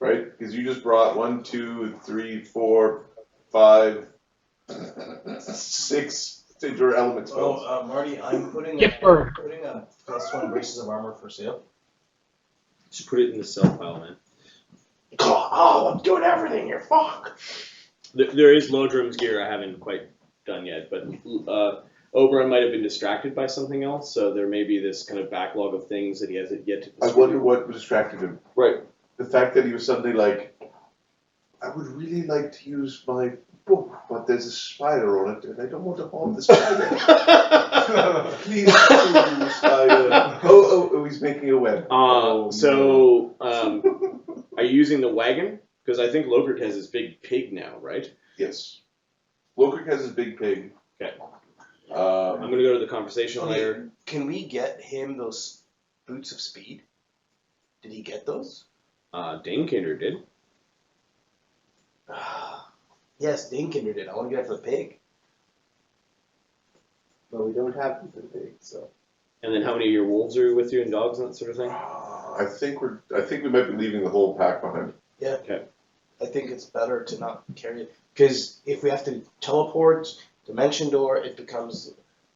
right? Because you just brought 1, 2, 3, 4, 5, 6 signature element spells. Oh, Marty, I'm putting Gifford. a +1 braces of armor for sale. Just put it in the sell pile, man. Oh, I'm doing everything here. Fuck. There is Lodrum's gear I haven't quite done yet, but Oberon might have been distracted by something else, so there may be this kind of backlog of things that he hasn't yet to distribute. I wonder what distracted him. Right. The fact that he was suddenly like, I would really like to use my book, but there's a spider on it, and I don't want to harm the spider. Please kill the spider. Oh, he's making a web. So, are you using the wagon? Because I think Logric has his big pig now, right? Yes. Logric has his big pig. Okay. I'm going to go to the conversation later. Can we get him those boots of speed? Did he get those? Danekinder did. Yes, Danekinder did. I want to get it for the pig. Well, we don't have them for the pig, so. And then how many of your wolves are with you and dogs and that sort of thing? I think we might be leaving the whole pack behind. Yeah. Okay. I think it's better to not carry it. Because if we have to teleport, dimension door, it becomes...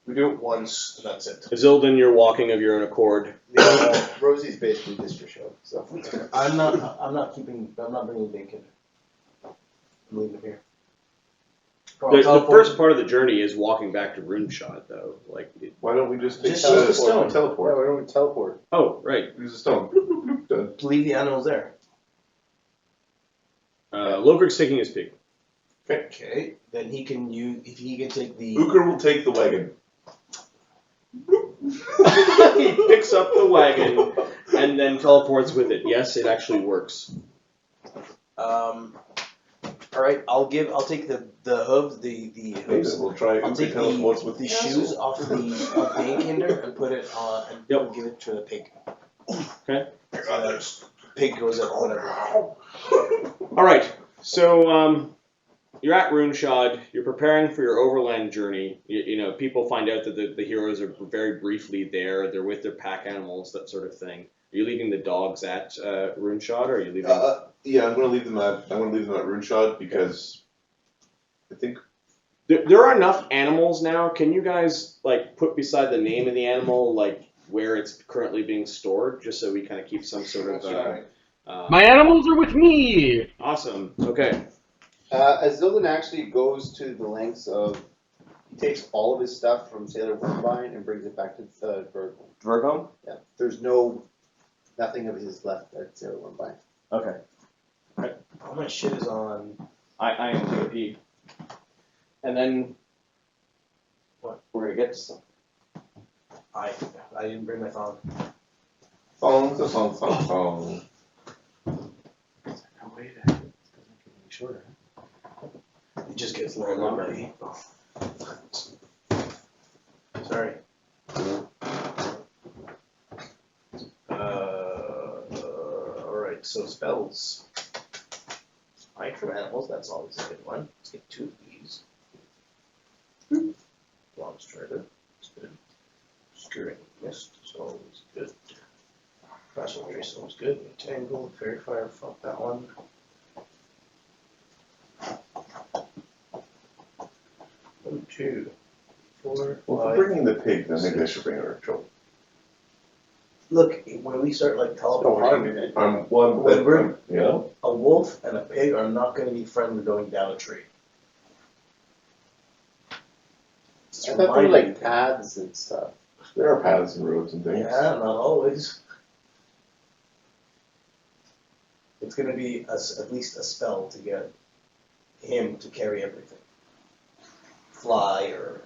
We do it once, and that's it. Isildan, you're walking of your own accord. Rosie's basically just your show, so. I'm not bringing Danekinder. I'm leaving him here. The first part of the journey is walking back to Runeshot, though. Like, Why don't we just take Just use the stone. Teleport. Yeah, why don't we teleport? oh, right. Use the stone. Done. Leave the animals there. Logric's taking his pig. Okay. Then he can use... If he can take the... Uker will take the wagon. He picks up the wagon and then teleports with it. Yes, it actually works. All right. I'll take the hooves, the hooves. We'll try I'll Uker take teleports with the shoes off of Danekinder and put it on and Yep. give it to the pig. Okay. Pig goes up whatever. All right. So you're at Runeshot. You're preparing for your overland journey. You know, people find out that the heroes are very briefly there. They're with their pack animals, that sort of thing. Are you leaving the dogs at Runeshot, or are you leaving? Yeah, I'm going to leave them at Runeshot because I think There are enough animals now. Can you guys like put beside the name of the animal like where it's currently being stored, just so we kind of keep some sort of. My animals are with me! Awesome. Okay. Azildan actually goes to the lengths of, he takes all of his stuff from Sailor Wormvine and brings it back to Dvergholme. Dvergholme? Yeah, there's nothing of his left at Sailor Wormvine. Okay. All my shit is on. I am TOP. And then What? We're gonna get to some. I didn't bring my thong. Song. No way to doesn't get any shorter. It just gets longer, buddy. Sorry. Alright, so spells. Hide from animals, that's always a good one. Let's get 2 of these. Long strider, it's good. Skewering mist is always good. Crashing trace is always good. Entangle, fairy fire, fuck that one. One, 2, 4, Well, if 5. we're bringing the pig, then maybe I should bring her a troll. Look, when we start like teleporting, I'm one When that, we're- you know? a wolf and a pig are not going to be friendly going down a tree. Just I thought they were reminding like paths and stuff. There are paths and roads and things. Yeah, not always. It's going to be at least a spell to get him to carry everything. Fly or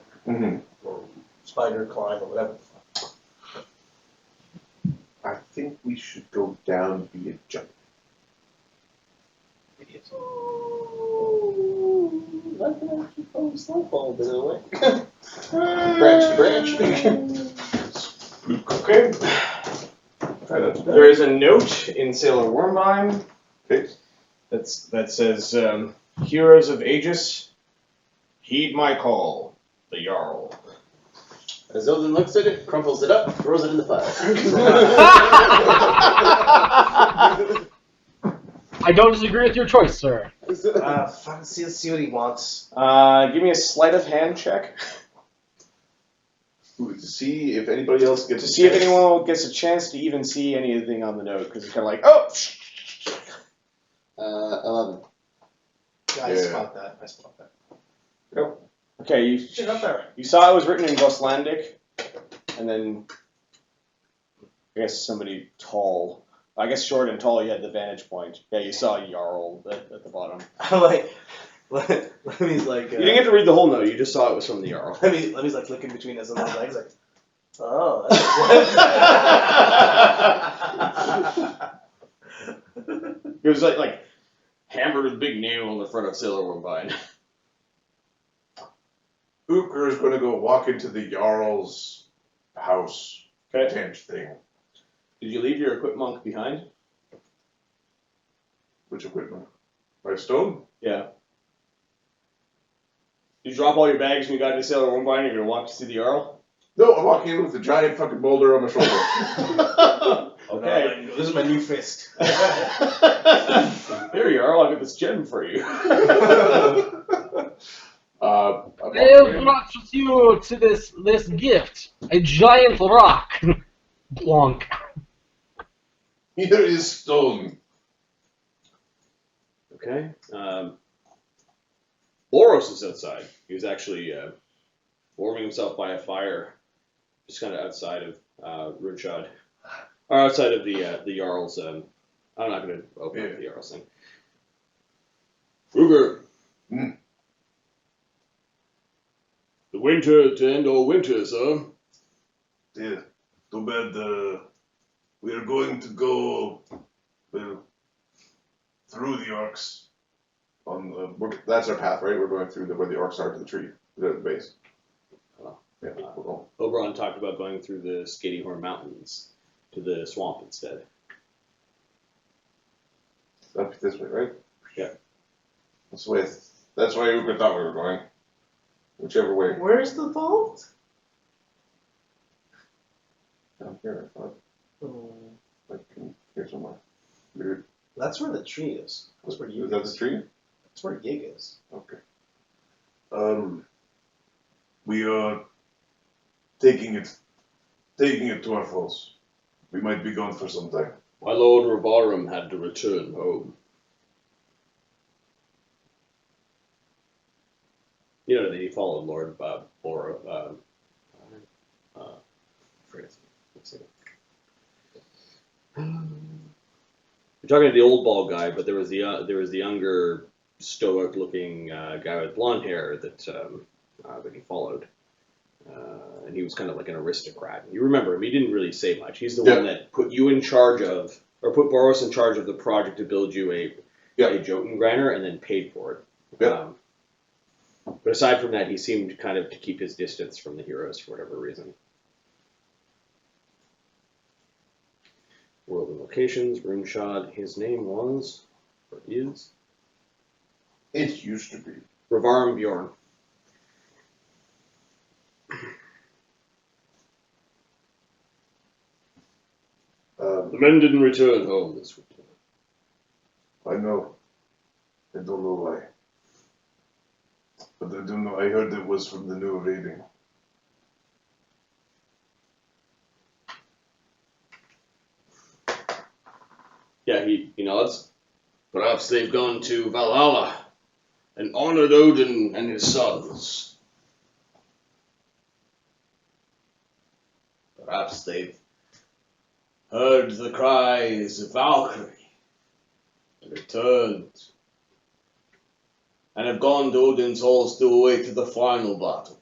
spider climb or whatever. I think we should go down via jump. Idiots. I can actually follow Snowfall a bit away. Branch to branch. Okay. There is a note in Sailor Wormvine that says, Heroes of Aegis, heed my call, the Jarl. Azildan looks at it, crumples it up, throws it in the fire. I I don't disagree with your choice, sir. See what he wants. Give me a sleight of hand check Ooh, to see if anybody else gets to a see if chance. anyone gets a chance to even see anything on the note, because it's kind of like, oh. 11. I Yeah. spot that. I spot that. Okay, Get up there. you saw it was written in Goslandic, and then I guess somebody tall. I guess short and tall, you had the vantage point. Yeah, you saw Jarl at the bottom. I'm like, let me's like. You didn't get to read the whole note. You just saw it was from the Jarl. Let me's like looking between his little legs, like, oh. It was like hammered with a big nail on the front of Sailor Woodbine. Uker is going to go walk into the Jarl's house tent thing. Did you leave your equipment behind? Which equipment? By stone? Yeah. Did you drop all your bags when you got to Sailor Woodbine and you're going to walk to see the Jarl? No, I'm walking in with a giant fucking boulder on my shoulder. Okay. This is my new fist. Here, Jarl, I got this gem for you. I'm I walking have in. brought you to this gift. A giant rock. Plonk. Here is stone. Okay. Boros is outside. He was actually warming himself by a fire, just kind of outside of Runeshod, or outside of the Jarl's. I'm not going to open up the Jarl's thing. Ruger. Hmm. The winter to end all winters, huh? Yeah. Too bad we are going to go through the orcs. That's our path, right? We're going through where the orcs are to the tree, to the base. Yeah, we're going. Oberon talked about going through the Skating Horn Mountains to the swamp instead. Up this way, right? Yeah. That's why Uber thought we were going. Whichever way. Where's the vault? Down here, I thought. Like here somewhere. Weird. That's where the tree is. That's where you. Is that the tree? That's where Gig is. Okay. We are taking it to our foes. We might be gone for some time. My Lord Ravarum had to return home. You know that he followed Lord Boro. You're talking to the old bald guy, but there was the younger, stoic-looking guy with blonde hair that he followed, and he was kind of like an aristocrat. You remember him? He didn't really say much. He's the one that put you in charge of, or put Boros in charge of the project to build you a Jotun grinder, and then paid for it. Yeah. But aside from that, he seemed kind of to keep his distance from the heroes for whatever reason. World and locations, Runeshod. His name was, or is, It used to be. Ravarum Bjorn. The men didn't return home this winter. I know. I don't know why. But I do know. I heard it was from the new raiding. Yeah, he nods. Perhaps they've gone to Valhalla and honored Odin and his sons. Perhaps they've heard the cries of Valkyrie and returned and have gone to Odin's halls to await the final battle.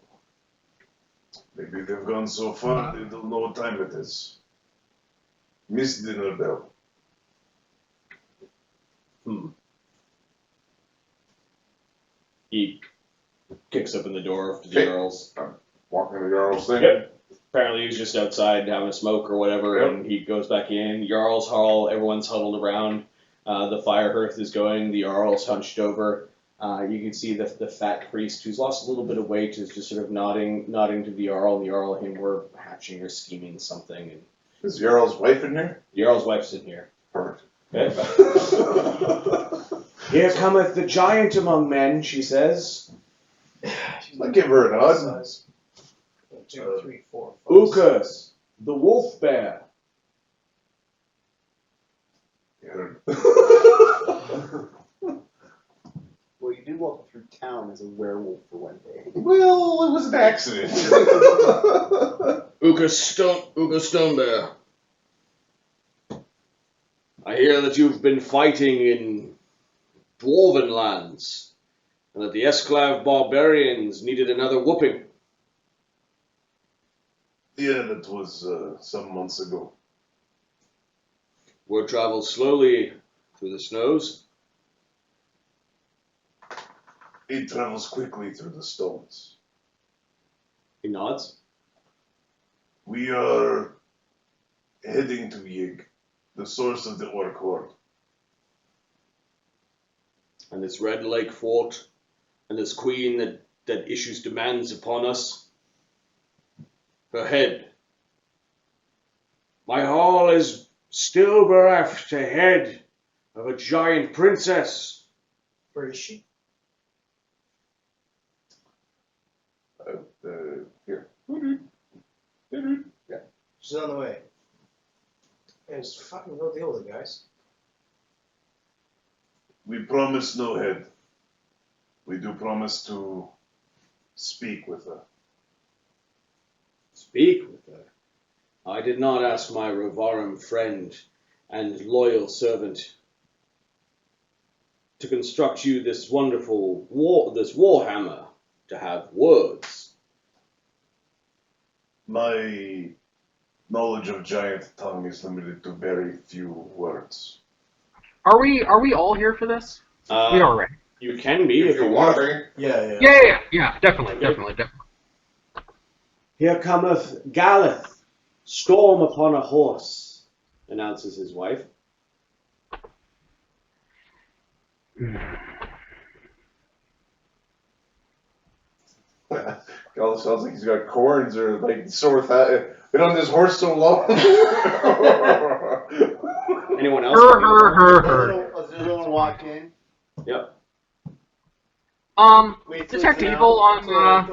Maybe they've gone so far they don't know what time it is. Miss dinner bell. He kicks open the door to the Jarl's. Walking the Jarl's thing. Yep. Apparently he was just outside having a smoke or whatever, Yep. and he goes back in. Jarl's hall, everyone's huddled around. The fire hearth is going. The Jarl's hunched over. You can see the fat priest, who's lost a little bit of weight, is just sort of nodding to the Jarl. The Jarl and him were hatching or scheming something. And Is Jarl's wife in here? the Jarl's wife's in here. Perfect. Here cometh the giant among men, she says. I give her a nod. Size. 1, 2, 3, 4, 5. Ukas, the wolf bear. Well, you did walk through town as a werewolf for one day. Well, it was an accident. Uka Stonebear. I hear that you've been fighting in dwarven lands, and that the Esclav barbarians needed another whooping. Yeah, that was some months ago. Word travels slowly through the snows. It travels quickly through the stones. He nods. We are heading to Yig, the source of the Orc Horde. And this Red Lake Fort, and this queen that issues demands upon us. Her head. My hall is still bereft a head of a giant princess. Where is she? Here. Yeah. She's on the way. Yeah, just fucking go deal with it, guys. We promise no head. We do promise to speak with her. Speak with her. I did not ask my Revarim friend and loyal servant to construct you this wonderful warhammer to have words. My knowledge of giant tongue is limited to very few words. Are we all here for this? We are, right? You can be if you want. want. Yeah. Yeah, definitely. Here cometh Galeth, storm upon a horse, announces his wife. God, it sounds like he's got corns or like sore thigh. Been on this horse so long. Anyone else? Her. Azula walk in. Yep. Detect evil on the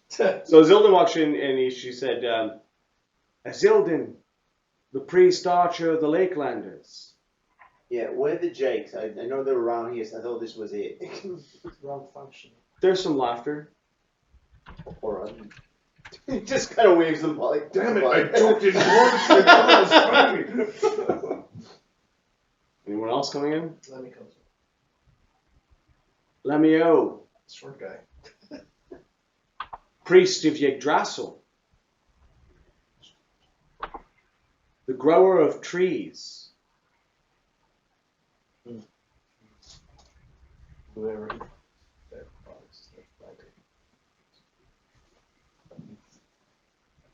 So Zildin walks in and she said, Zildin, the priest archer of the Lakelanders. Yeah, where are the Jakes? I know they were around here, so I thought this was it. Wrong function. There's some laughter. Or he just kind of waves them like, damn it, I joked in once. I thought it was funny. Anyone else coming in? Let me come. Lemio, Short guy. priest of Yggdrasil. The grower of trees. Whoever.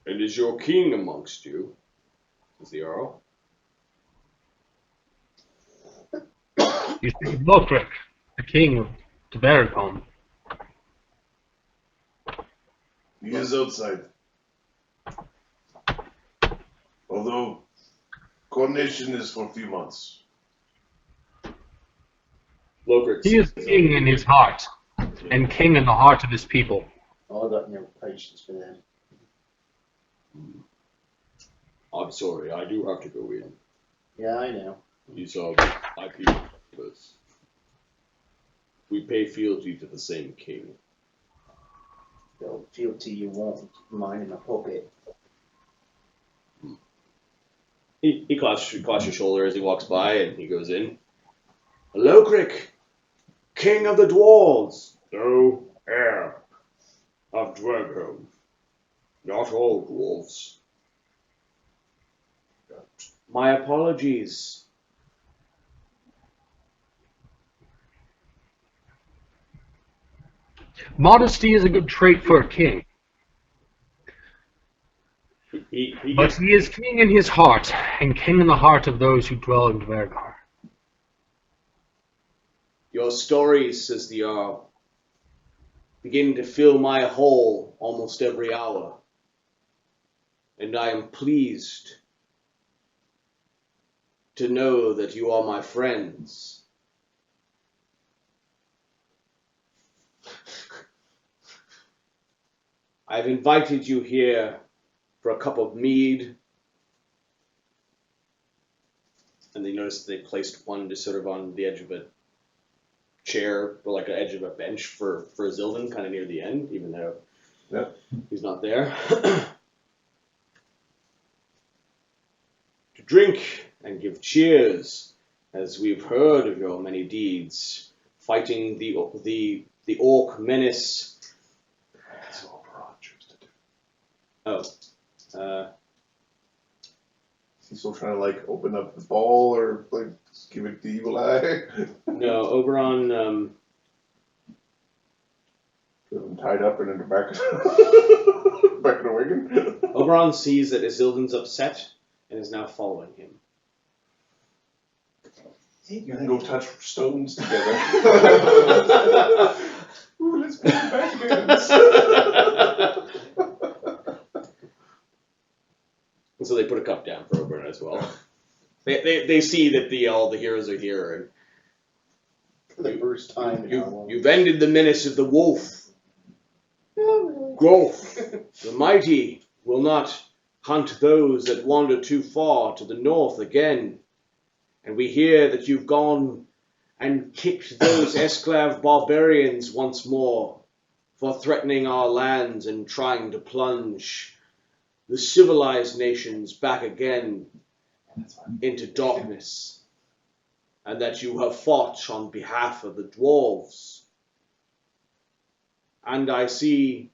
And is your king amongst you? Says the Earl. You see Lothric, the king of Dvergholme. He is outside. Although coronation is for a few months. Logric. He is king in his heart, and king in the heart of his people. Oh, I got no patience for them. I'm sorry, I do have to go in. Yeah, I know. These are my people. We pay fealty to the same king. They'll feel to you won't mind in a pocket. He claps your shoulder as he walks by and he goes in. Logric, king of the dwarves. No heir of Dvergholme. Not all dwarves. My apologies. Modesty is a good trait for a king, but he is king in his heart, and king in the heart of those who dwell in Dvergholme. Your stories, says the Earl, begin to fill my hall almost every hour. and I am pleased to know that you are my friends. I've invited you here for a cup of mead. And they noticed they placed one just sort of on the edge of a chair, or like an edge of a bench for Zildin, kind of near the end, even though he's not there. To drink and give cheers, as we've heard of your many deeds, fighting the orc menace. That's what Oberon chose to do. Oh. Is he still trying to like open up the ball or like give it the evil eye? No, Oberon, Got him tied up and in the back back of the wagon. Oberon sees that Isildin's upset and is now following him. You can go touch stones together. Ooh, let's play back against. And so they put a cup down for Oberon as well. They see that all the heroes are here, For the first time and in how long? you've ended the menace of the wolf. Growth, the mighty, will not hunt those that wander too far to the north again. And we hear that you've gone and kicked those Esclav barbarians once more for threatening our lands and trying to plunge the civilized nations back again into darkness. And that you have fought on behalf of the dwarves. And I see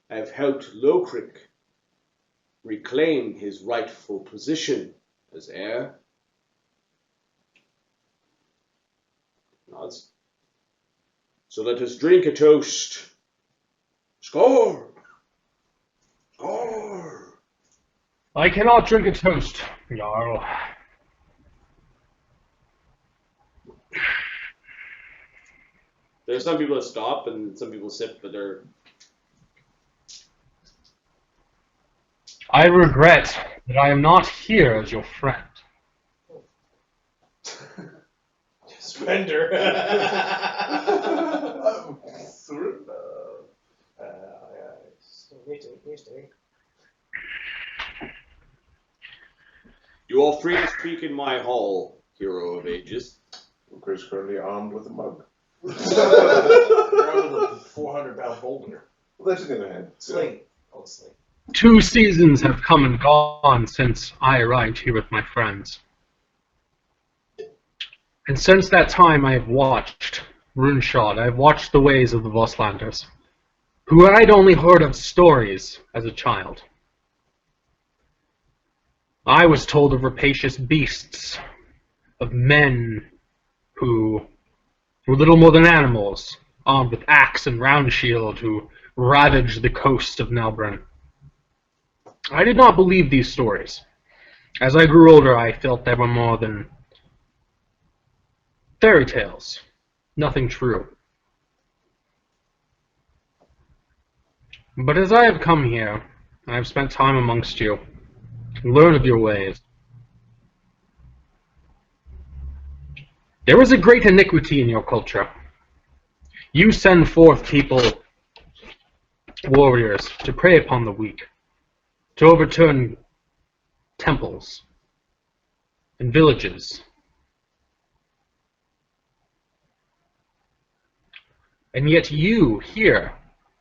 I've helped Lokrik reclaim his rightful position as heir. Nods. So let us drink a toast. Score! Score! I cannot drink a toast, Jarl. There's some people that stop and some people sip, but they're... I regret that I am not here as your friend. Surrender. You are free to speak in my hall, Hero of Aegis. Chris currently armed with a mug. You're on the 400-pound boulder. Well, that's in the hand. Sling. Oh, sling. 2 seasons have come and gone since I arrived here with my friends. And since that time I have watched Runeshod, I have watched the ways of the Voslanders, who I'd only heard of stories as a child. I was told of rapacious beasts, of men who were little more than animals, armed with axe and round shield, who ravaged the coast of Nelbrun. I did not believe these stories. As I grew older, I felt they were more than fairy tales, nothing true. But as I have come here, I have spent time amongst you, and learned of your ways. There is a great iniquity in your culture. You send forth people, warriors, to prey upon the weak, to overturn temples and villages. And yet you, here,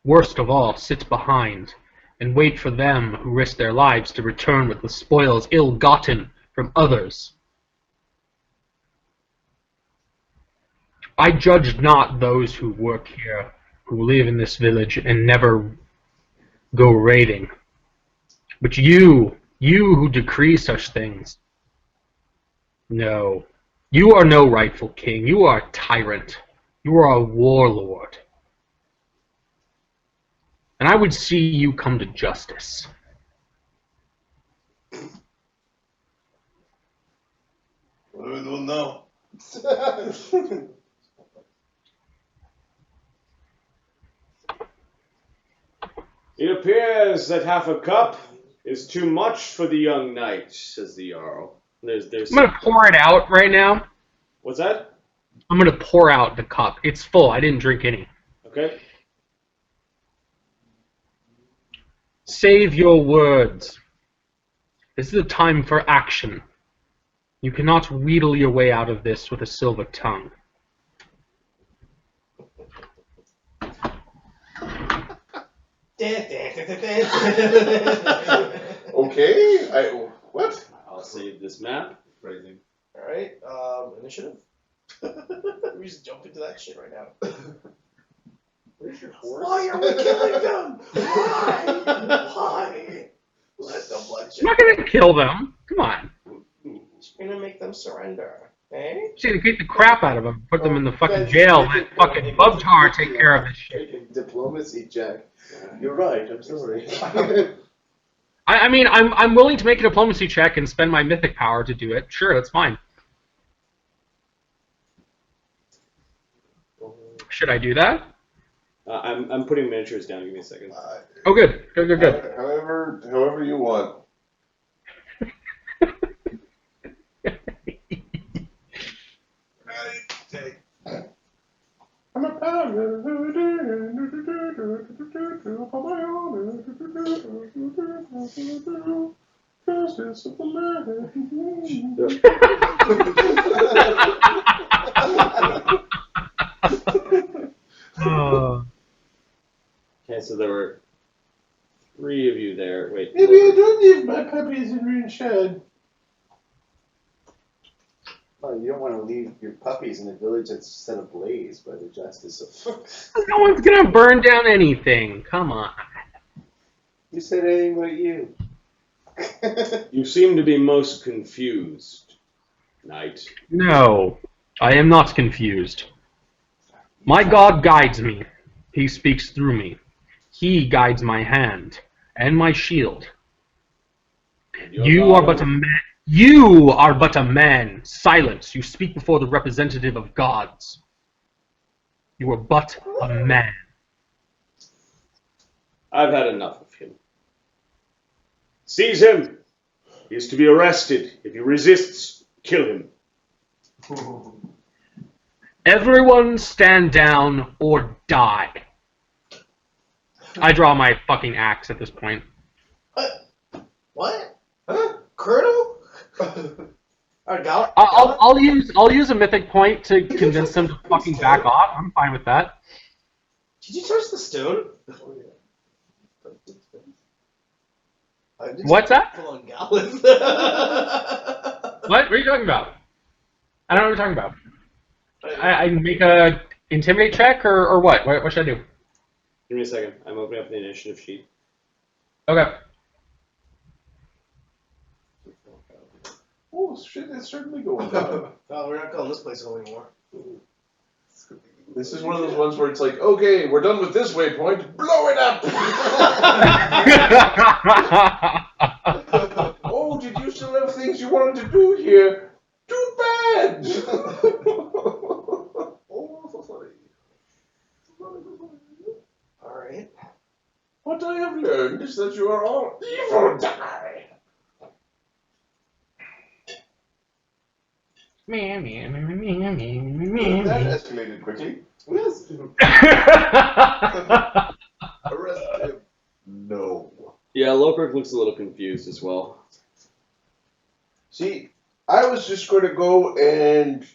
worst of all, sit behind and wait for them who risk their lives to return with the spoils ill-gotten from others. I judge not those who work here, who live in this village and never go raiding. But you who decree such things, no, you are no rightful king. You are a tyrant. You are a warlord. And I would see you come to justice. What are we doing now? It appears that half a cup is too much for the young knight, says the Jarl. There's I'm gonna pour it out right now. What's that? I'm gonna pour out the cup. It's full. I didn't drink any. Okay. Save your words. This is a time for action. You cannot wheedle your way out of this with a silver tongue. Okay. What? I'll save this map. Phrasing. Alright, initiative. We just jump into that shit right now. Where's your horse? Why are we killing them? Why? Why? Let the I'm bloodshed. not gonna kill them. Come on. You're gonna make them surrender. Eh? Just gonna beat the crap out of them, put them in the fucking jail, let fucking Bubtar take care of this shit. Diplomacy check. You're right, I'm sorry. I mean, I'm willing to make a diplomacy check and spend my mythic power to do it. Sure, that's fine. Should I do that? I'm putting miniatures down. Give me a second. Oh, good. Good. However you want. I'm a justice of the Okay, so there were 3 of you there. Wait. Maybe I don't leave my puppies in Rune Shed. Well, you don't want to leave your puppies in a village that's set ablaze by the justice of... No one's gonna burn down anything. Come on. You said anything but you. You seem to be most confused, knight. No, I am not confused. My God guides me. He speaks through me. He guides my hand and my shield. You are but a man. You are but a man. Silence. You speak before the representative of gods. You are but a man. I've had enough of him. Seize him. He is to be arrested. If he resists, kill him. Everyone stand down or die. I draw my fucking axe at this point. What? Huh? Colonel? I'll use a mythic point to convince them to fucking back off. I'm fine with that. Did you touch the stone? What's that? Full on gallons. What are you talking about? I don't know what you're talking about. I make a intimidate check or what? What should I do? Give me a second. I'm opening up the initiative sheet. Okay. Oh, shit is certainly going down. Oh, we're not calling this place home anymore. This is one of those ones where it's like, okay, we're done with this waypoint, blow it up! Oh, did you still have things you wanted to do here? Too bad! Alright. What I have learned is that you are all evil die. That escalated quickly. Yes. Arrest him. No. Yeah, Lurk looks a little confused as well. See, I was just going to go and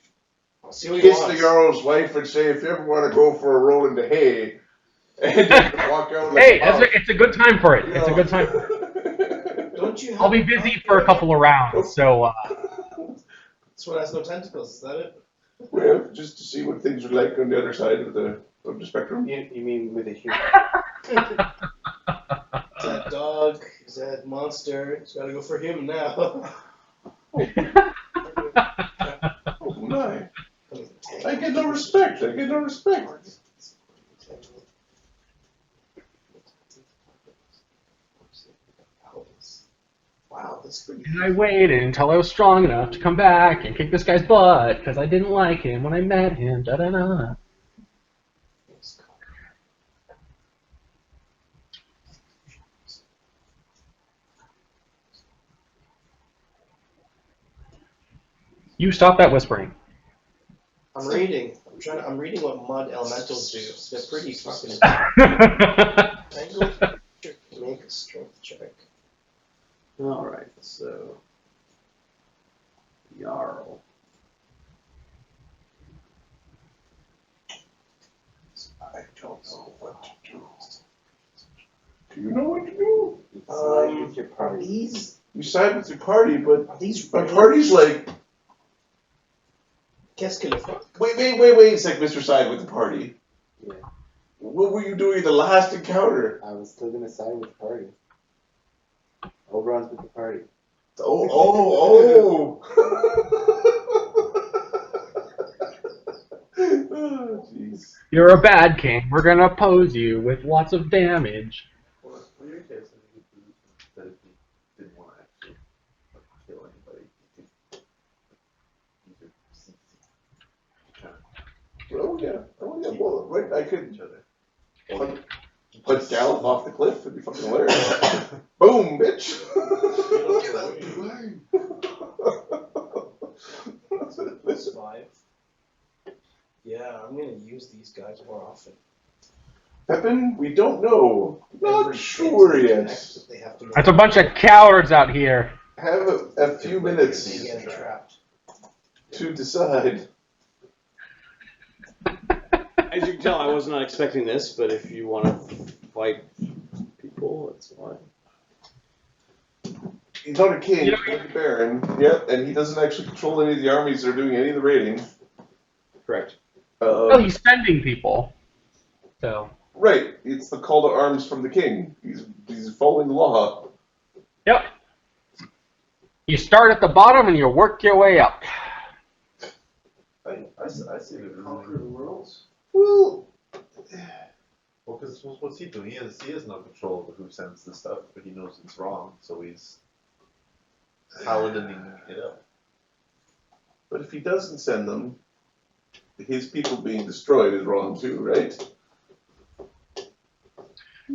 See what he kiss the wants. Jarl's wife and say, if you ever want to go for a roll in the hay, and then walk out like Hey, a mouse. it's a good time for it. It's a good time. Don't you have I'll be busy for a couple of rounds, so This one has no tentacles, is that it? Well, just to see what things are like on the other side of the spectrum. You mean with a human? Is that dog? Is that monster? It's gotta go for him now. Oh my. I get no respect. I get no respect. Wow, that's pretty. and I waited until I was strong enough to come back and kick this guy's butt because I didn't like him when I met him. Da da da. You stop that whispering. I'm reading. I'm reading what mud elementals do. They're pretty fucking. Make a strength check. Alright, so. Jarl. I don't know what to do. Do you know what to do? With your party. These You side with your party, but are these. my party's like, Qu'est-ce que le fuck? wait a sec, Mr. Side with the party. Yeah. What were you doing at the last encounter? I was still gonna side with the party. Oberon's with the party. Oh. Oh, jeez. You're a bad king. We're gonna oppose you with lots of damage. Well, in your case, I think that if you didn't want to actually kill anybody, you could use your CC. Oh yeah. Well, right. I could Each other. put Gallop off the cliff. It'd be fucking hilarious. Boom, bitch. Get out the way. 5. Yeah, I'm gonna use these guys more often. Pepin, we don't know. Not Every sure thing yet. connects, they have to That's a bunch of cowards out here. Have a few minutes They get trapped. to decide. As you can tell, I was not expecting this, but if you want to fight people, that's fine. He's not a king, Yeah. he's not a baron. Yep, and he doesn't actually control any of the armies that are doing any of the raiding. Correct. Well, he's sending people. So. Right, it's the call to arms from the king. He's following the law. Yep. You start at the bottom and you work your way up. I see the conquer the worlds. Well, Because what's he doing? He has no control over who sends the stuff, but he knows it's wrong, so he's paladining it up. but if he doesn't send them, his people being destroyed is wrong too, right?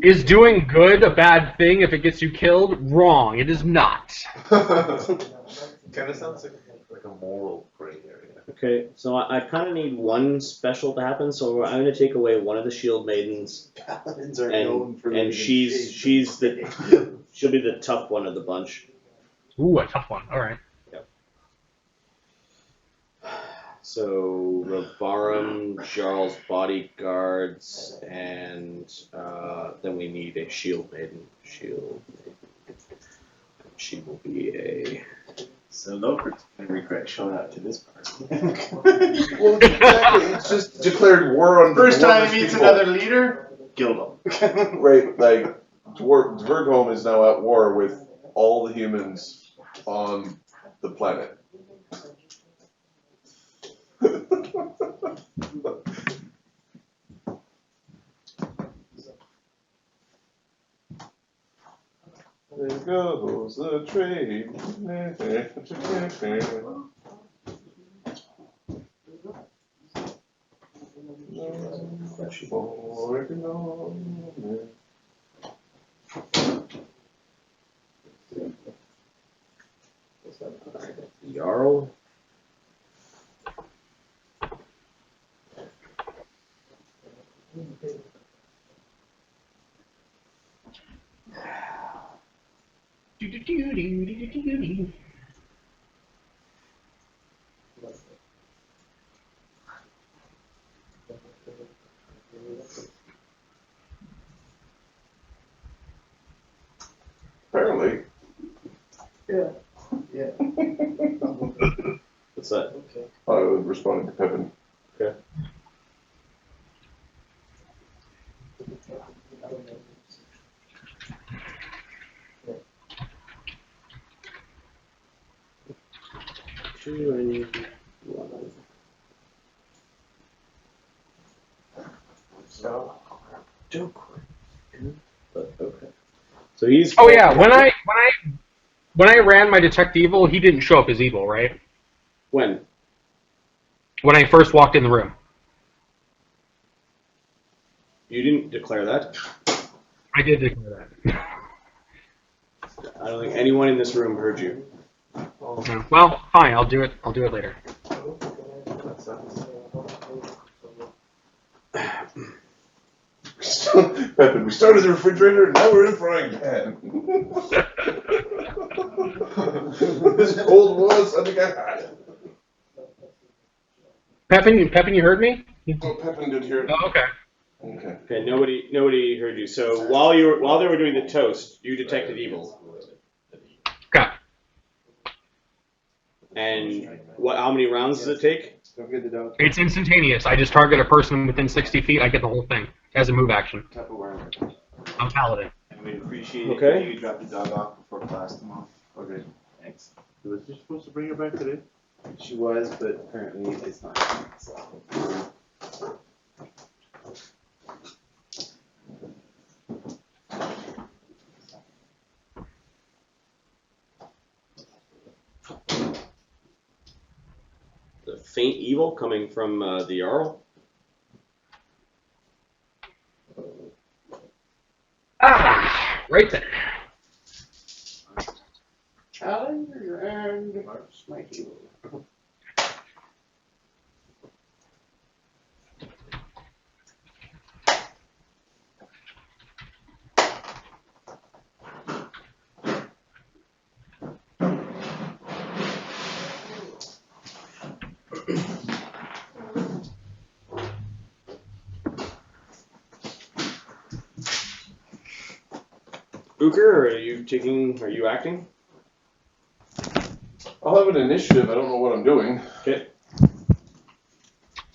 Is doing good a bad thing if it gets you killed? Wrong. It is not. Kind of sounds like a moral gray area. Okay, so I kind of need one special to happen, so I'm going to take away one of the shield maidens, Paladins are known for living and in she's shade. she'll be the tough one of the bunch. Ooh, a tough one. All right. So Ravarum, Jarl's bodyguards, and then we need a shield maiden. She will be a. So Lopert's gonna regret showing up to this party. Well, exactly. It's just declared war on First the time he dwarvish meets people. another leader, kill him. Right, like Dvergholme is now at war with all the humans on the planet. There goes the train. Jarl. Apparently. Yeah. What's that? Okay. I responded to Pepin. Okay. Two, I need one. So, Don't quit. But okay. So he's. Oh yeah, when I ran my detect evil, he didn't show up as evil, right? When? When I first walked in the room. You didn't declare that. I did declare that. I don't think anyone in this room heard you. well, Well, fine. I'll do it. I'll do it later. That sucks. Pepin, we started the refrigerator and now we're in a frying pan. This cold war suddenly got hot. Pepin, you heard me? Oh, Pepin did hear it. Oh, okay. Okay. Okay, nobody heard you. So while they were doing the toast, you detected evil. Okay. And how many rounds does it take? Don't forget the dog. It's instantaneous. I just target a person within 60 feet. I get the whole thing as a move action. Tupperware. I'm paladin. And we'd appreciate Okay. it if you drop the dog off before class tomorrow. Okay. Thanks. Was you supposed to bring her back today? She was, but apparently it's not. So. The faint evil coming from the Jarl. Ah, right there. Challenge and smite you. Uker, are you acting? I'll have an initiative. I don't know what I'm doing. Okay.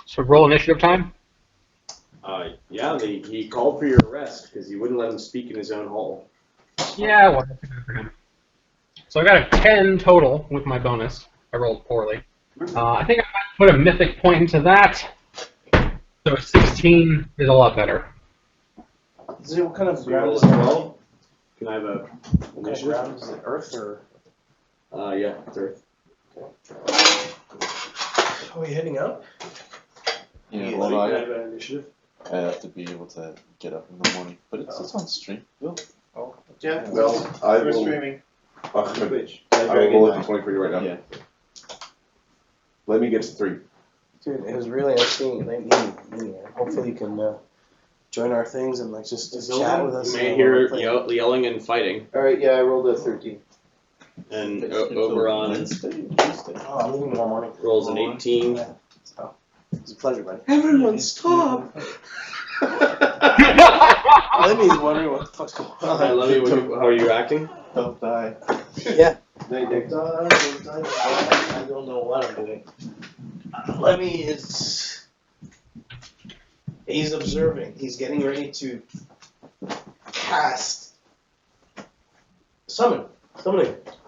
So roll initiative time. Yeah, he called for your arrest because you wouldn't let him speak in his own hall. Yeah, well, that's good for him. So I got a 10 total with my bonus. I rolled poorly. I think I might put a mythic point into that. So 16 is a lot better. Is it what kind of So you ground roll is a it? 12. Can I have a What kind of initiative? ground is it? Earth or? Yeah, it's Earth. Are we heading out? Yeah, Can well, I I have an initiative? have to be able to get up in the morning, but it's on stream. Bill? Jeff, Well, I we're will. streaming. Ahmed, Twitch. I will roll it to 20 for you right now. Yeah. Let me get to 3. Dude, it was really nice seeing you. Hopefully you can join our things and like just chat with us. You may and hear play. yelling and fighting. Alright, yeah, I rolled a 13. And Oberon Wednesday, Tuesday. Oh, I'm leaving tomorrow morning. rolls an 18. It's a pleasure, buddy. Everyone stop! Limmy's wondering what the fuck's going Hi, on. Lemmy, how are you acting? Don't die. Yeah. Night, Nick. I don't know what I'm doing. Lemmy is. He's observing. He's getting ready to cast. Summoning.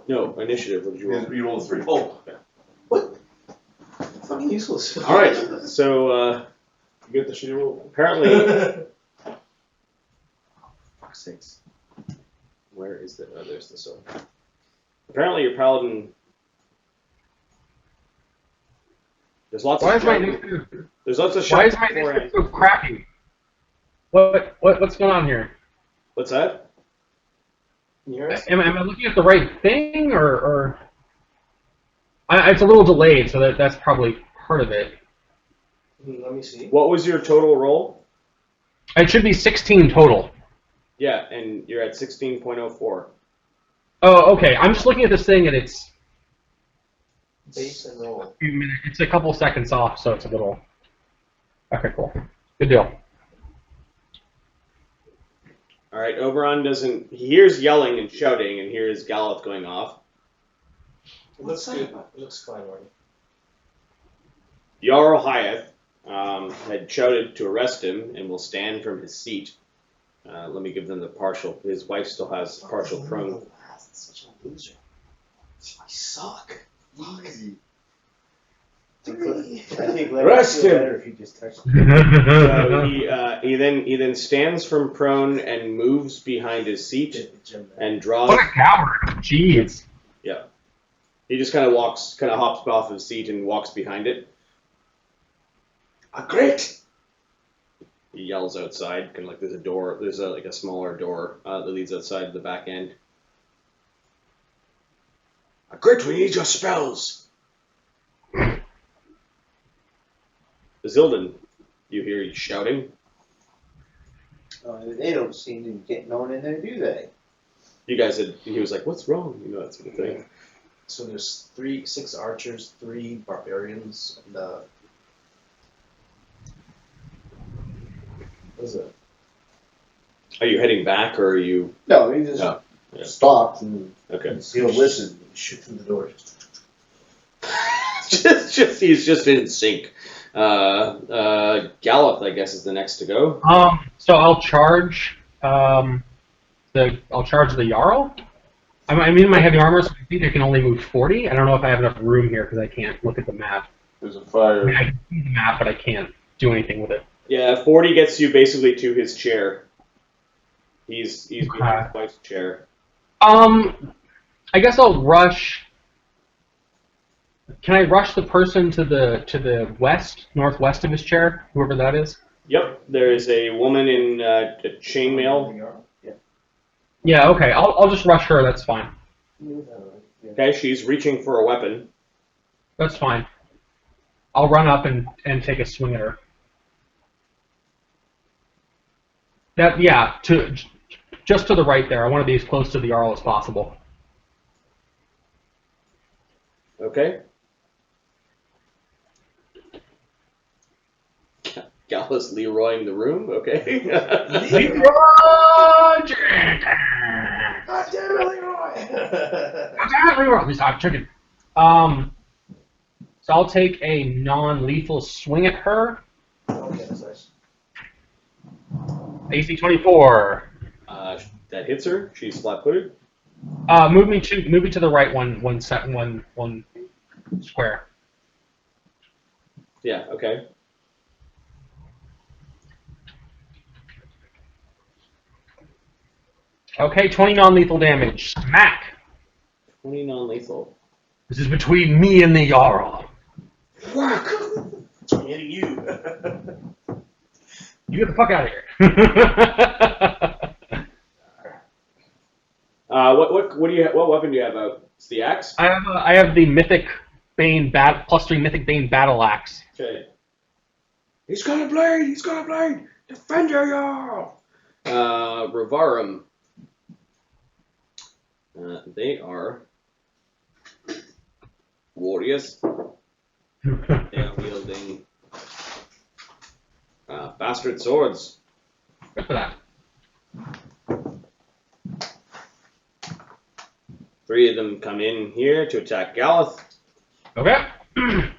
No, initiative. What did you roll? You roll a 3. Oh. What? Fucking useless. Alright, so, you get the shitty roll. Apparently. Fuck's sakes. Where is the. Oh, there's the sword. Apparently, your paladin. There's lots Why of is my shouting. initiative? There's lots of Why shouting is my beforehand. initiative so crappy? What's going on here? What's that? Yours? Am I looking at the right thing, or it's a little delayed, so that's probably part of it. Let me see. What was your total roll? It should be 16 total. Yeah, and you're at 16.04. Oh, okay. I'm just looking at this thing, and it's Base and roll. it's a couple seconds off, so it's a little. Okay, cool. Good deal. Alright, Oberon doesn't. He hears yelling and shouting and hears Galloth going off. It looks good. It looks fine, Marty. Jarl Hyatt had shouted to arrest him and will stand from his seat. Let me give them the partial. His wife still has partial prone. That's such a loser. I suck. Easy. I think Arrest him! better if you just touched So he then stands from prone and moves behind his seat and draws. What a coward! Jeez. Yeah. He just kind of hops off his seat and walks behind it. Great! He yells outside, kind of like there's a door, like a smaller door that leads outside the back end. Grit, we need your spells. Zildin, you hear he's shouting. They don't seem to get no one in there, do they? You guys had, he was like, what's wrong? You know, that sort of thing. So there's 6 archers, 3 barbarians, and what is it? Are you heading back or are you? No, he just Oh, yeah. stopped and Okay. he'll listen. Shoot through the door. He's just in sync. Gallup, I guess, is the next to go. So I'll charge I'll charge the Jarl. I'm in my heavy armor, so I think I can only move 40. I don't know if I have enough room here because I can't look at the map. There's a I fire. mean, I can see the map, but I can't do anything with it. Yeah, 40 gets you basically to his chair. He's behind his wife's chair. I guess I'll rush. Can I rush the person to the northwest of his chair, whoever that is? Yep, there is a woman in a chainmail. Yeah, okay. I'll just rush her. That's fine. Okay, she's reaching for a weapon. That's fine. I'll run up and take a swing at her. Just to the right there. I want to be as close to the Jarl as possible. Okay. Gallus Leroying the room. Okay. Leroy! God damn it, Leroy! Leroy! At least I'm chicken. So I'll take a non-lethal swing at her. Okay, that's nice. AC 24. That hits her. She's flat-footed. Move me to the right one square. Yeah. Okay. Okay, 20 non-lethal damage. Smack. 20 non-lethal. This is between me and the Jarl. Fuck. I'm hitting you. You get the fuck out of here. What weapon do you have out? It's the axe? I have the Mythic Bane +3 Mythic Bane Battle Axe. Okay. He's got a blade! He's got a blade! Defend your Jarl! Ravarum. They are warriors. They are wielding bastard swords. Good for that. 3 of them come in here to attack Gallup. Okay. 2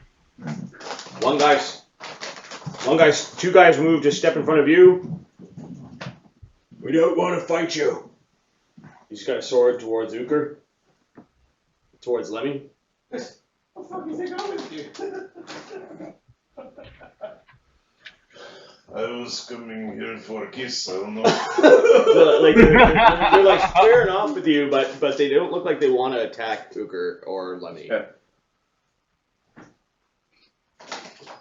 guys move to step in front of you. We don't want to fight you. He's got a sword towards Uker. Towards Lemmy. What the fuck do you think I'm with you? I was coming here for a kiss. I don't know. they're like squaring off with you, but they don't look like they want to attack Uker or Lemmy. Yeah.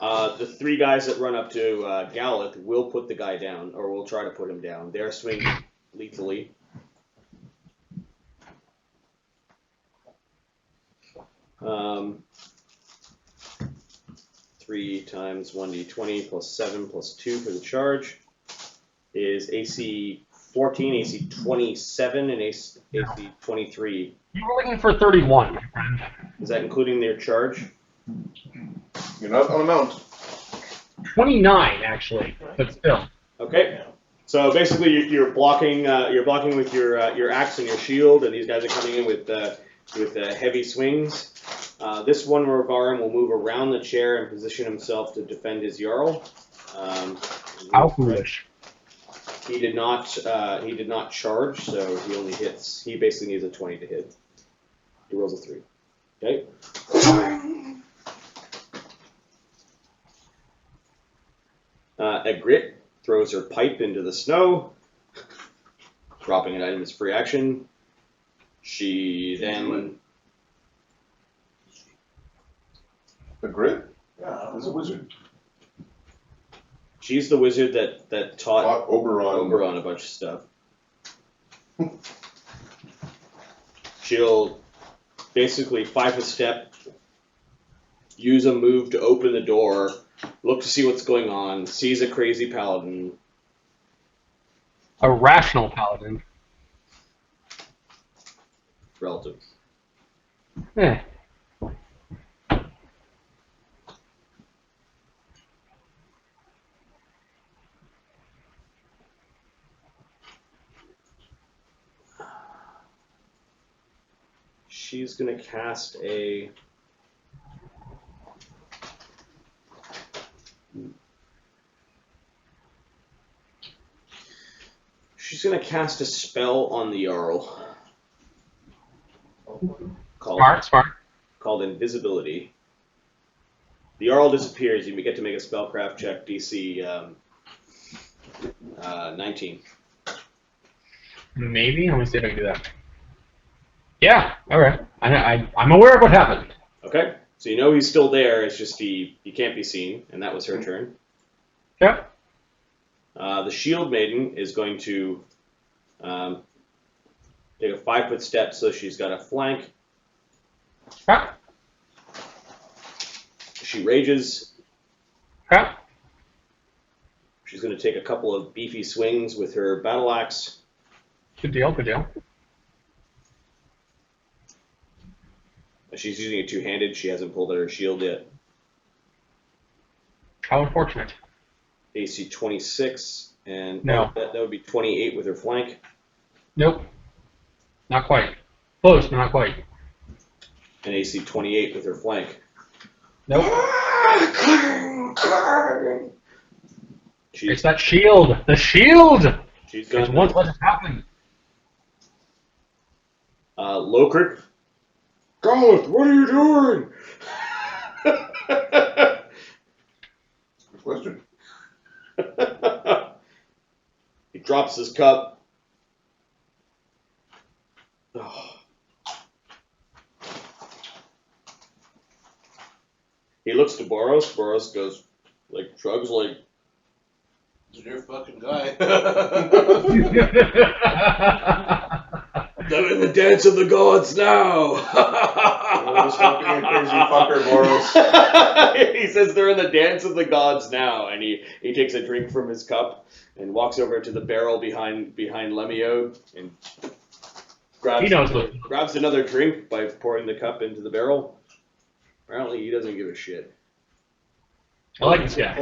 The 3 guys that run up to Gallup will put the guy down, or will try to put him down. They're swinging lethally. Um, 3 times 1d20 plus 7 plus 2 for the charge is AC 14, AC 27, and AC 23. You were looking for 31, my friend. Is that including their charge? You're not on a mount. 29, actually, but still. Okay. So basically, you're blocking with your axe and your shield, and these guys are coming in with heavy swings. This one Ravarum will move around the chair and position himself to defend his Jarl. How foolish. He did not charge, so he only hits. He basically needs a 20 to hit. He rolls a 3. Okay. Egret throws her pipe into the snow, dropping an item as free action. She then. The grit? Yeah, He's a wizard. She's the wizard that taught Oberon a bunch of stuff. She'll basically 5 step, use a move to open the door, look to see what's going on, sees a crazy paladin. A rational paladin. Relative. Eh. She's going to cast a... She's going to cast a spell on the Jarl. Called Invisibility. The Jarl disappears. You get to make a spellcraft check, DC 19. Maybe? Let me see if I can do that. Yeah, alright. I'm aware of what happened. Okay, so you know he's still there, it's just he can't be seen, and that was her turn. Yeah. The Shield Maiden is going to take a 5-foot step, so she's got a flank. Yeah. She rages. Yeah. She's going to take a couple of beefy swings with her battle axe. Good deal, good deal. She's using it two-handed. She hasn't pulled out her shield yet. How unfortunate. AC 26, and No. that would be 28 with her flank. Nope. Not quite. Close, but not quite. And AC 28 with her flank. Nope. She's, It's that shield! The shield! she's It's got once let it happen. Lurk. Garlic, what are you doing? Good question. He drops his cup. Oh. He looks to Boros. Boros goes, shrugs, It's your fucking guy. they're in the dance of the gods now. Stop being a crazy fucker, Boros. He says they're in the dance of the gods now, and he takes a drink from his cup and walks over to the barrel behind Lemio and grabs another drink by pouring the cup into the barrel. Apparently, he doesn't give a shit. I like this guy.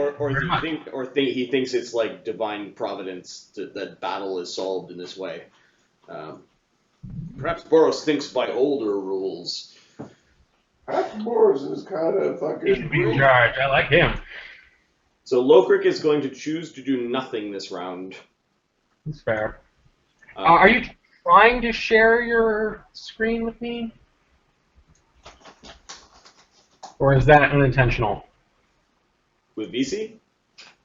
He thinks it's like divine providence that battle is solved in this way. Perhaps Boros thinks by older rules. Half Boros is kind of fucking. He's in charge. I like him. So Lokrik is going to choose to do nothing this round. That's fair. Are you trying to share your screen with me? Or is that unintentional? With VC?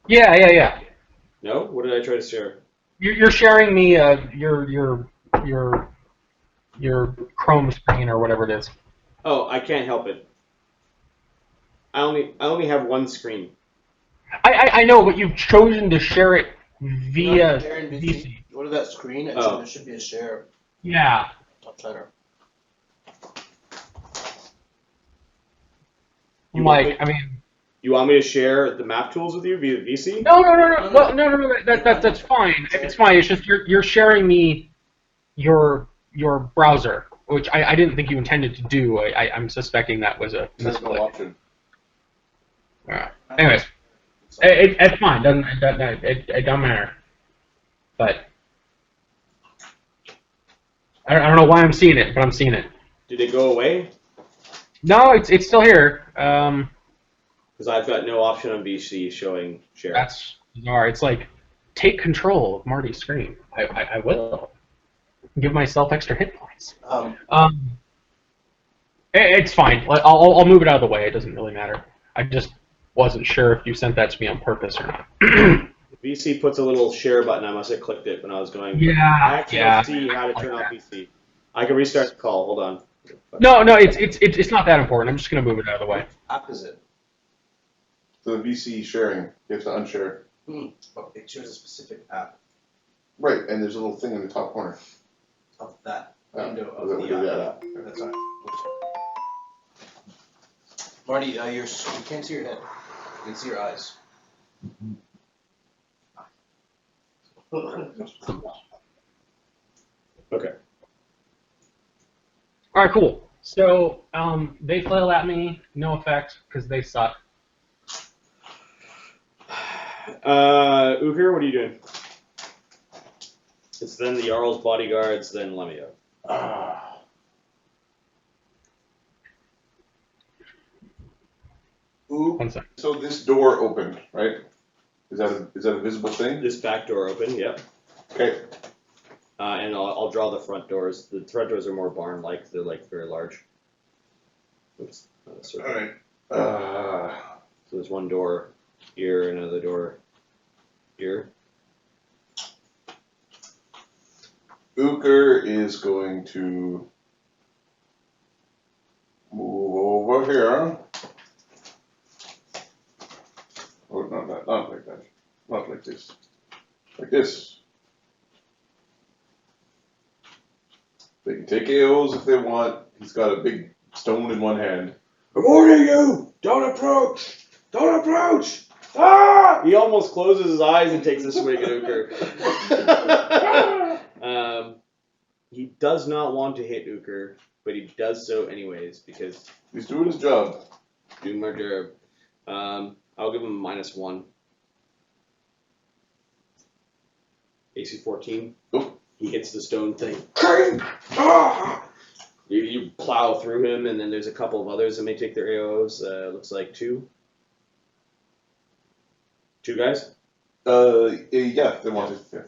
Yeah. No? What did I try to share? You're sharing me your Chrome screen or whatever it is. Oh, I can't help it. I only have one screen. I know, but you've chosen to share it via VC. Go to that screen and there should be a share. Yeah. Top center. You want me to share the map tools with you via VC? No. Well, no. That's fine. It's fine. It's just you're sharing me your browser, which I didn't think you intended to do. I'm suspecting that was a Technical option. All right. Anyways, it's fine. It don't matter. But I don't know why I'm seeing it, but I'm seeing it. Did it go away? No, it's still here. Because I've got no option on VC showing share. That's bizarre. It's like, take control of Marty's screen. I will. Give myself extra hit points. It's fine. I'll move it out of the way. It doesn't really matter. I just wasn't sure if you sent that to me on purpose or not. VC puts a little share button. I must have clicked it when I was going. Yeah. I can't see how to turn off VC. I can restart the call. Hold on. No, it's not that important. I'm just gonna move it out of the way. Opposite. The VC sharing, you have to unshare. But it shows a specific app Right, and there's a little thing in the top corner. of that Oh, window that of would the do that app. That's all right. Marty, you can't see your head. You can see your eyes. Okay. All right, cool. So they flail at me, no effect because they suck. Uker, what are you doing? It's then the Jarl's bodyguards, then Lemio. Ooh. 1 second. So this door opened, right? Is that a visible thing? This back door open, yep. Okay. And I'll draw the front doors. The front doors are more barn-like. They're like very large. Oops. All right. So there's one door here, another door here. Uker is going to move over here. Oh, not like that. Not like this. Like this. They can take AOs if they want. He's got a big stone in one hand. I'm warning you! Don't approach! Don't approach! Ah! He almost closes his eyes and takes a swing at Uker. He does not want to hit Uker, but he does so anyways because He's doing his job. do my job. I'll give him a -1. AC 14. Oh. He hits the stone thing. Ah! You plow through him, and then there's a couple of others that may take their AOs. Looks like 2. 2 guys? Yeah, they want it. Yeah.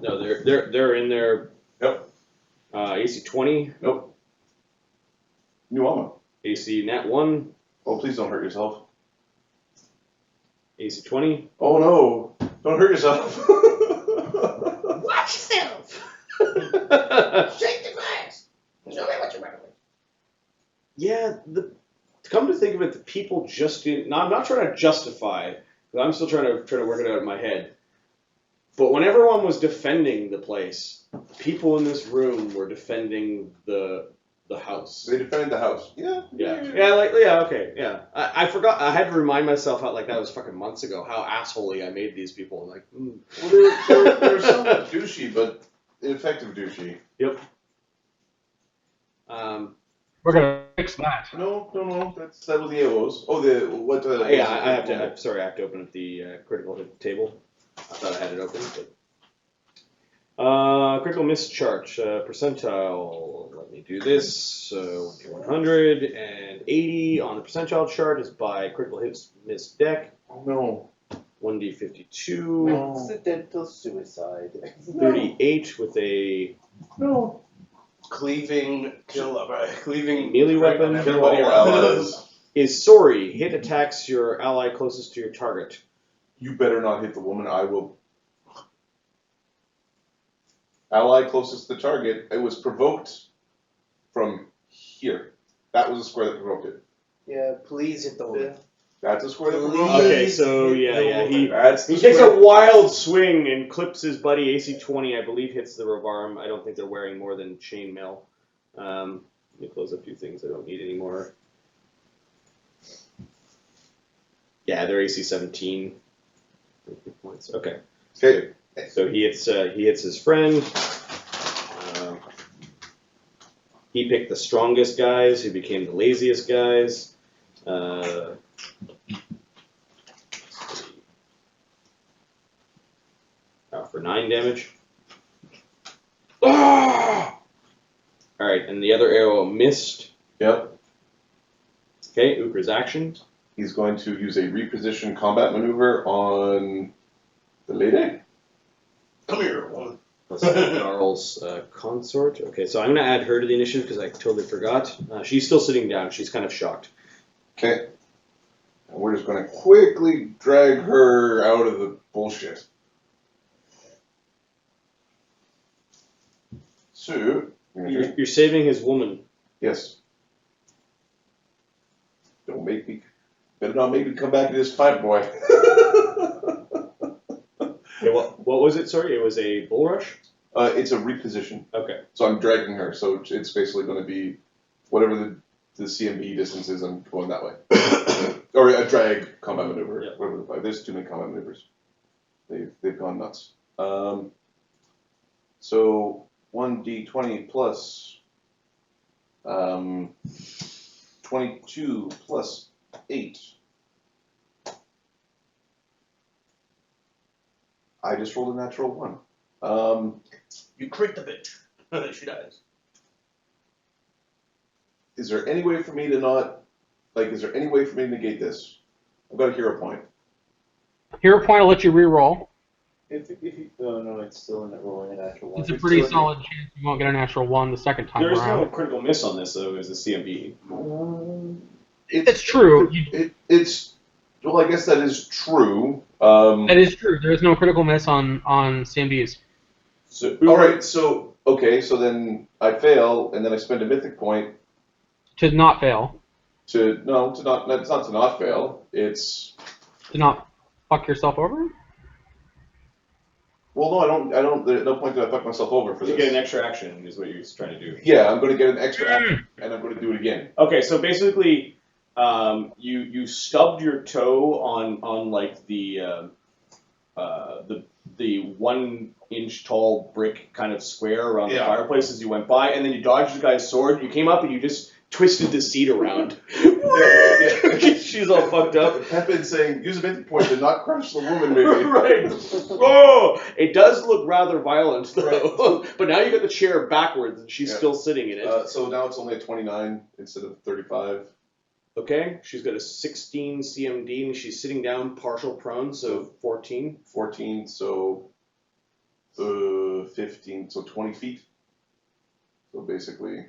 No, they're in there. Yep. AC 20. Nope. New ammo. AC nat 1. Oh, please don't hurt yourself. AC 20. Oh no! Don't hurt yourself. Watch yourself! Shake the glass! Show me what you're working with. Yeah, come to think of it, the people just didn't. Now, I'm not trying to justify, because I'm still trying to work it out in my head. But when everyone was defending the place, people in this room were defending the house. They defended the house. Yeah. Okay, yeah. I forgot. I had to remind myself how that was fucking months ago. How assholey I made these people. Like, Well, they were somewhat douchey, but effective douchey. Yep. We're gonna fix that. No. That was the AOs. Oh, what? Yeah, I have to. I have to open up the critical hit table. I thought I had it open, but critical miss chart percentile. Let me do this. So 180 on the percentile chart is by critical hits miss deck. Oh no. 1d52. Accidental suicide. 38 with a No. Cleaving melee weapon. Kill all your allies. Is sorry. Hit attacks your ally closest to your target. You better not hit the woman. I will. Ally closest to the target. It was provoked from here. That was the square that provoked it. Yeah, please hit the woman. That's a square that provoked Please. it. Okay, so yeah. He That's the takes square. a wild swing and clips his buddy. AC 20, I believe, hits the rev arm. I don't think they're wearing more than chainmail. Let me close a few things I don't need anymore. Yeah, they're AC 17. Points. Okay. Okay. So he hits his friend. He picked the strongest guys, who became the laziest guys. For 9 damage. Ah! Alright, and the other arrow missed. Yep. Okay, Uker's action. He's going to use a reposition combat maneuver on the lady. Come here, woman. Plus Jarl's consort. Okay, so I'm going to add her to the initiative because I totally forgot. She's still sitting down. She's kind of shocked. Okay. And we're just going to quickly drag her out of the bullshit. So, You're saving his woman. yes. Don't make me. Better not make me come back to this fight, boy. Okay, what was it? Sorry, it was a bull rush? It's a reposition. Okay. So I'm dragging her. So it's basically going to be whatever the the CMB distances, I'm going that way. Or a drag combat maneuver. Yeah. Whatever. There's too many combat maneuvers. They've gone nuts. So 1d20 plus 22 plus 8. I just rolled a natural 1. You crit the bitch. She dies. Is there any way for me to not, is there any way for me to negate this? I've got a hero point. Hero point will let you re-roll. If you, oh no, it's still in that rolling a natural one. It's a pretty solid chance you won't get a natural 1 the second time There is around. no critical miss on this, though, as a CMB. It's true. Well, I guess that is true. That is true. There is no critical miss on CMDs. So, all right. So then I fail, and then I spend a mythic point To not fail. It's not to not fail. It's To not fuck yourself over? well, no, I don't. There's no point that I fuck myself over for You this. get an extra action, is what you're trying to do. Yeah, I'm going to get an extra action, and I'm going to do it again. Okay, so basically, you stubbed your toe on like the 1 inch tall brick kind of square around the fireplace as you went by, and then you dodged the guy's sword. You came up and you just twisted the seat around. She's all fucked up. Pepin saying, use a mythic point to not crush the woman, maybe. Right. Oh, it does look rather violent though. But now you got the chair backwards and she's still sitting in it. So now it's only a 29 instead of 35. Okay, she's got a 16 CMD and she's sitting down partial prone, so 14. 14, so 15, so 20 feet. So basically...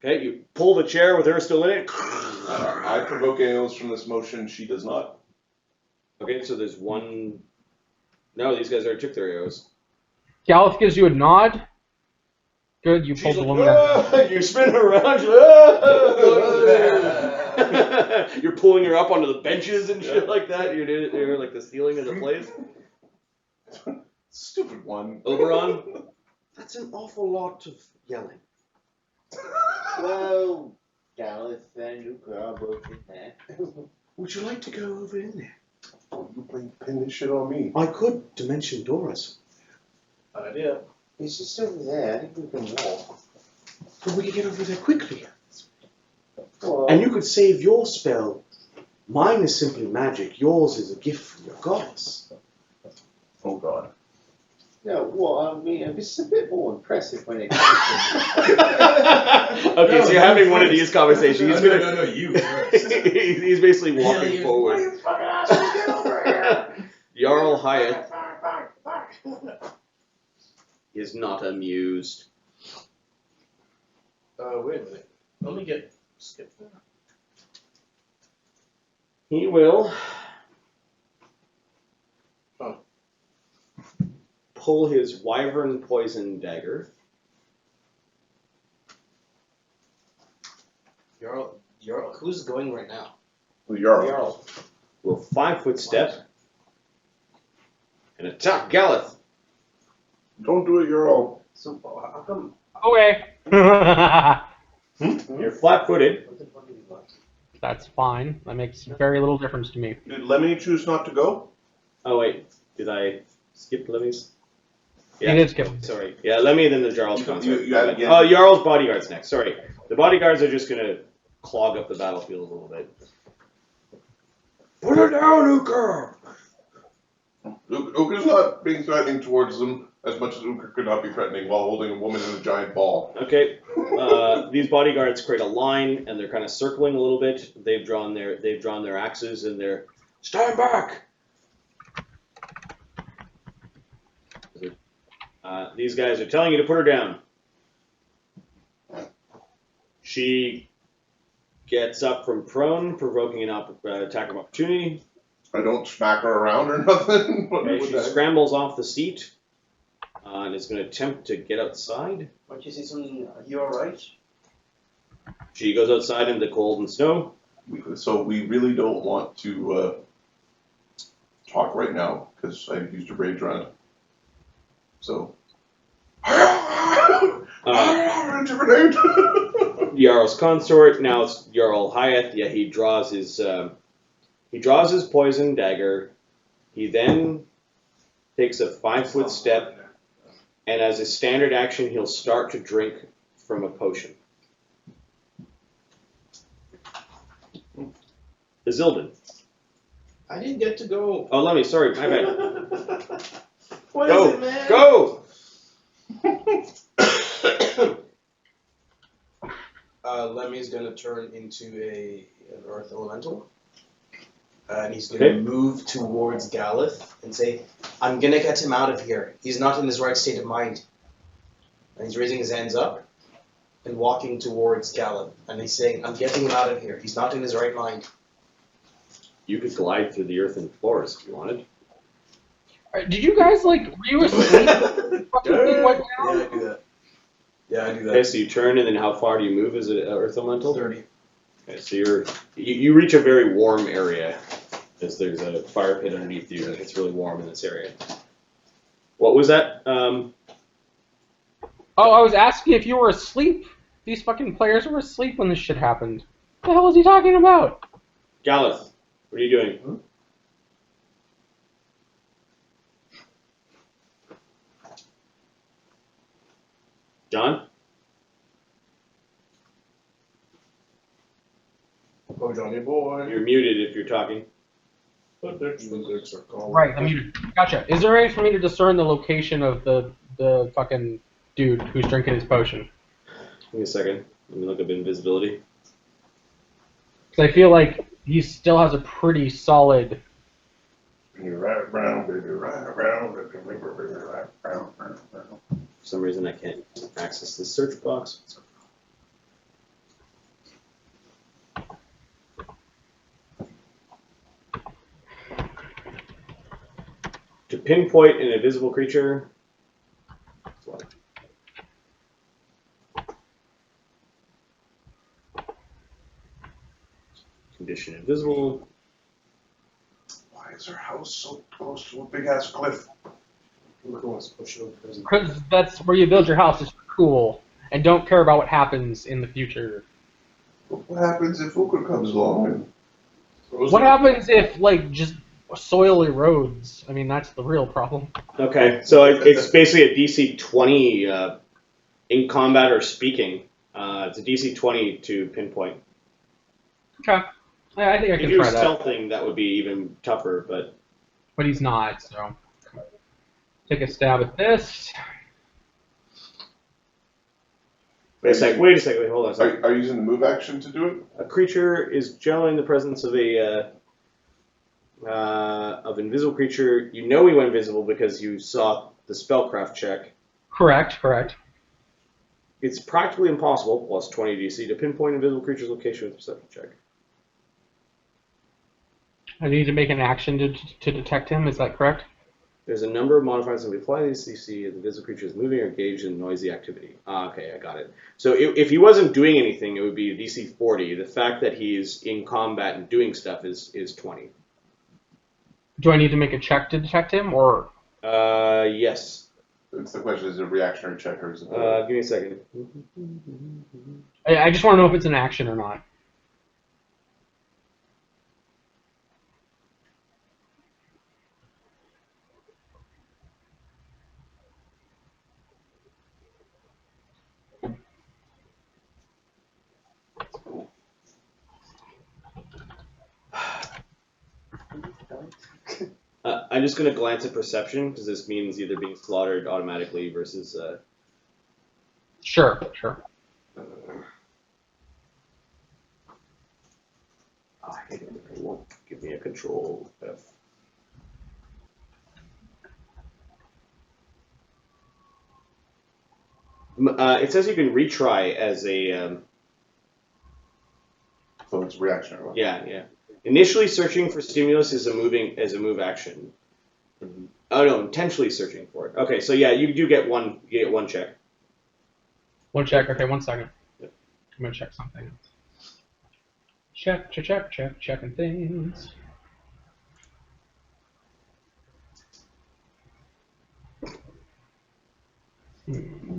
Okay, you pull the chair with her still in it. I provoke AOs from this motion, she does not. Okay, so there's one... No, these guys already took their AOs. Galeth gives you a nod. Good, you pulled the woman up. You spin her around. You're pulling her up onto the benches and shit like that. You're like the ceiling of the place. Stupid one. Oberon? That's an awful lot of yelling. Well, Galeth and Luca are both in there. Would you like to go over in there? Oh, you pin this shit on me. I could Dimension Doris. Bad idea. He's just over there. I think we can walk. But we could get over there quickly. Well, And you could save your spell. Mine is simply magic. Yours is a gift from your goddess. Oh god. yeah, well, I mean, it's a bit more impressive when it comes Okay, so you're having one of these conversations. He's gonna. No, you. He's basically walking forward. You fucking asshole, get over here! Jarl Hyatt is not amused. Wait a minute. Let me get skip there. He will pull his wyvern poison dagger. Jarl, who's going right now? Jarl. Will 5-foot step and attack Galeth. Don't do it, Jarl. So, how come? Okay. You're flat-footed. What the fuck is he like? That's fine. That makes very little difference to me. Did Lemony choose not to go? Oh wait, did I skip Lemmy's? He did skip. Sorry. Yeah, Lemmy, then the Jarl's concert. You have again. Oh, Jarl's bodyguard's next. Sorry. The bodyguards are just gonna clog up the battlefield a little bit. Put her down, Uker! Uker's not being threatening towards them as much as Uker could not be threatening while holding a woman in a giant ball. Okay. These bodyguards create a line and they're kind of circling a little bit. They've drawn their axes and they're stand back. These guys are telling you to put her down. She gets up from prone, provoking an attack of opportunity. I don't smack her around or nothing. But Okay, with she that- scrambles off the seat and is going to attempt to get outside. Don't you see something? You alright? She goes outside in the cold and snow. So we really don't want to talk right now because I used a rage round. So grenade. Jarl's consort. Now it's Jarl Hyatt. Yeah, he draws his poison dagger. He then takes a 5-foot step, and as a standard action, he'll start to drink from a potion. Isilden. I didn't get to go. Oh, let me. Sorry, my bad. What Go. is it, man? Go. Lemmy's gonna turn into an earth elemental. And he's gonna move towards Galith and say, I'm gonna get him out of here. He's not in his right state of mind. And he's raising his hands up and walking towards Galith. And he's saying, I'm getting him out of here. He's not in his right mind. You could glide through the earthen floors if you wanted. Did you guys, were you asleep? Fucking thing went down? Yeah, I do that. Yeah, I do that. Okay, so you turn, and then how far do you move as an earth elemental? 30. Okay, so you reach a very warm area, as there's a fire pit underneath you, and it's really warm in this area. What was that? Oh, I was asking if you were asleep. These fucking players were asleep when this shit happened. What the hell is he talking about? Galith, what are you doing? John? Oh, Johnny boy. You're muted if you're talking. Right, I'm muted. Gotcha. Is there a way for me to discern the location of the fucking dude who's drinking his potion? Give me a second. Let me look up invisibility. Because I feel like he still has a pretty solid... You're right around, baby, right around, baby, right around. For some reason, I can't access the search box. To pinpoint an invisible creature. Condition invisible. Why is our house so close to a big ass cliff? Because that's where you build your house. It's cool. And don't care about what happens in the future. What happens if Uka comes along and What happens if, just soil erodes? I mean, that's the real problem. Okay, so it's basically a DC 20 in combat or speaking. It's a DC 20 to pinpoint. Okay. I think I If can you do try that. stealthing, that would be even tougher, but... But he's not, so... Take a stab at this. Wait a second, hold on a second. are you using the move action to do it? A creature is generally in the presence of of invisible creature. You know he went invisible because you saw the spellcraft check. Correct. It's practically impossible, plus 20 DC, to pinpoint invisible creature's location with a perception check. I need to make an action to detect him, is that correct? There's a number of modifiers that apply to this DC if the invisible creature is moving or engaged in noisy activity. Okay, I got it. So if he wasn't doing anything, it would be DC 40. The fact that he's in combat and doing stuff is 20. Do I need to make a check to detect him, or...? Yes. It's the question, is it a reactionary check or is it... Give me a second. I just want to know if it's an action or not. I'm just going to glance at perception, because this means either being slaughtered automatically versus... Sure. It won't give me a control F. It says you can retry as a... So it's reactionary. Right? Yeah. Initially searching for stimulus is a move action. Oh no, intentionally searching for it. Okay, so yeah, you do get one. You get one check. One check. Okay, 1 second. Yep. I'm gonna check something. Checking things.